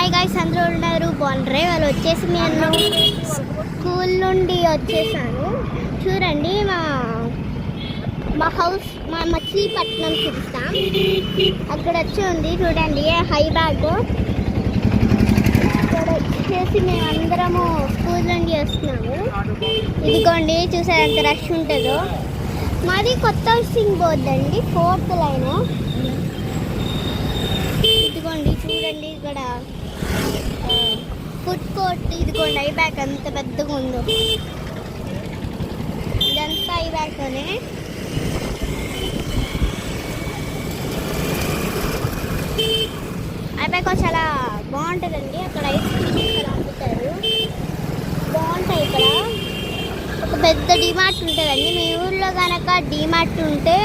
Hi guys, అందరూ ఉన్నారు బాగుంటారే. వాళ్ళు వచ్చేసి నేను స్కూల్ నుండి వచ్చేసాను. చూడండి మా హౌస్ మా మచిలీపట్నం చూపిస్తాం. అక్కడ వచ్చి ఉంది చూడండి హై బ్యాగ్. ఇక్కడ వచ్చేసి మేము అందరము స్కూల్ నుండి వస్తున్నాము. ఇదిగోండి చూసారు ఎంత రష్ ఉంటుందో. మాది కొత్త హౌసింగ్ బోర్డు అండి, 4th లైన్. ఇదిగోండి చూడండి ఇక్కడ ఫుడ్ కోర్ట్. ఇదిగోండి ఐ బ్యాగ్ అంత పెద్దగా ఉందో. ఇదంతా ఐ బ్యాగ్లోనే. ఐ బ్యాగ్ చాలా బాగుంటుందండి. అక్కడ ఐస్ క్రీమ్స్ అమ్ముతారు, బాగుంటాయి. ఇక్కడ ఒక పెద్ద డిమార్ట్ ఉంటుందండి. మీ ఊర్లో కనుక డిమార్ట్ ఉంటే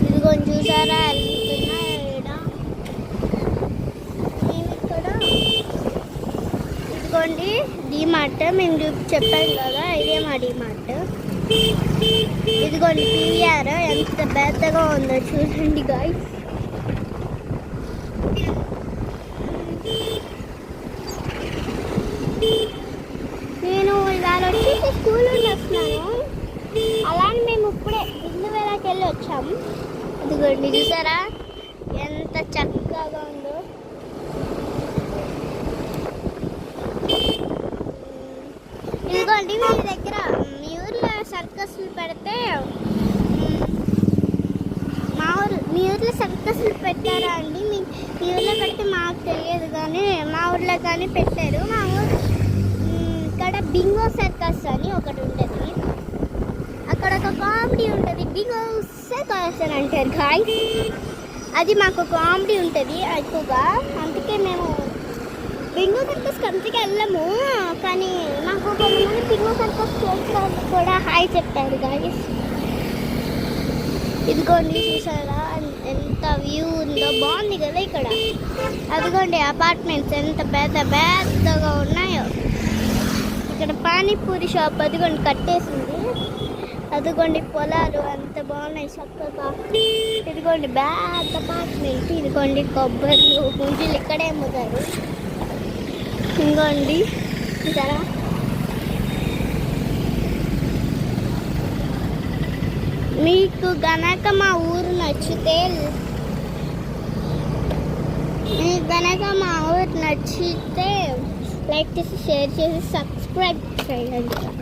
ఇదిగోండి చూసారా వెళ్తున్నా ఇక్కడ. ఇదిగోండి డిమార్ట్ మేము చెప్పాం కదా, ఇదే మా డిమార్ట్. ఇదిగోండి పివిఆర్ ఎంత పెద్దగా ఉందో చూడండి గాయ్స్. నేను ఇవాళ వచ్చేసి స్కూల్ నుండి వస్తున్నాను. అలానే మేము ఇప్పుడే ఇందువేళకి వెళ్ళి వచ్చాము. ఇదిగోండి చూసారా ఎంత చక్కగా ఉందో. ఇదిగోండి మీ దగ్గర మీ ఊర్లో సర్కస్లు పెడితే మీ ఊర్లో సర్కస్లు పెట్టారా అండి? మీ ఊర్లో పెడితే మాకు తెలియదు, కానీ మా ఊర్లో కానీ పెట్టారు. మా ఊరు ఇక్కడ బింగో సర్కస్ అని ఒకటి ఉంటుంది. అక్కడ ఒక కామెడీ ఉంటుంది, బింగో సర్కస్ అని అంటారు గాయ్స్. అది మాకు కామెడీ ఉంటుంది ఎక్కువగా, అందుకే మేము బింగో సర్కస్కి అంతగా వెళ్ళము. కానీ మాకు కొంతమంది బింగో సర్కస్ చేసిన వాళ్ళు కూడా హాయ్ చెప్పారు గాయ్స్. ఇదిగోండి చూసారా ఎంత వ్యూ ఉందో, బాగుంది కదా ఇక్కడ. అదిగోండి అపార్ట్మెంట్స్ ఎంత పెద్దగా ఉన్నాయో. ఇక్కడ పానీపూరి షాప్ అదిగోండి కట్టేసింది. అదిగోండి పొలాలు ఎంత బాగున్నాయి చక్కగా. ఇదిగోండి పెద్ద అపార్ట్మెంట్. ఇదిగోండి కొబ్బరిలు గుంజులు ఇక్కడే అమ్ముతారు. ఇంకోండి చూసారా. మీకు గనక మా ఊరు నచ్చితే లైక్ చేసి షేర్ చేసి సబ్స్క్రైబ్ చేయండి.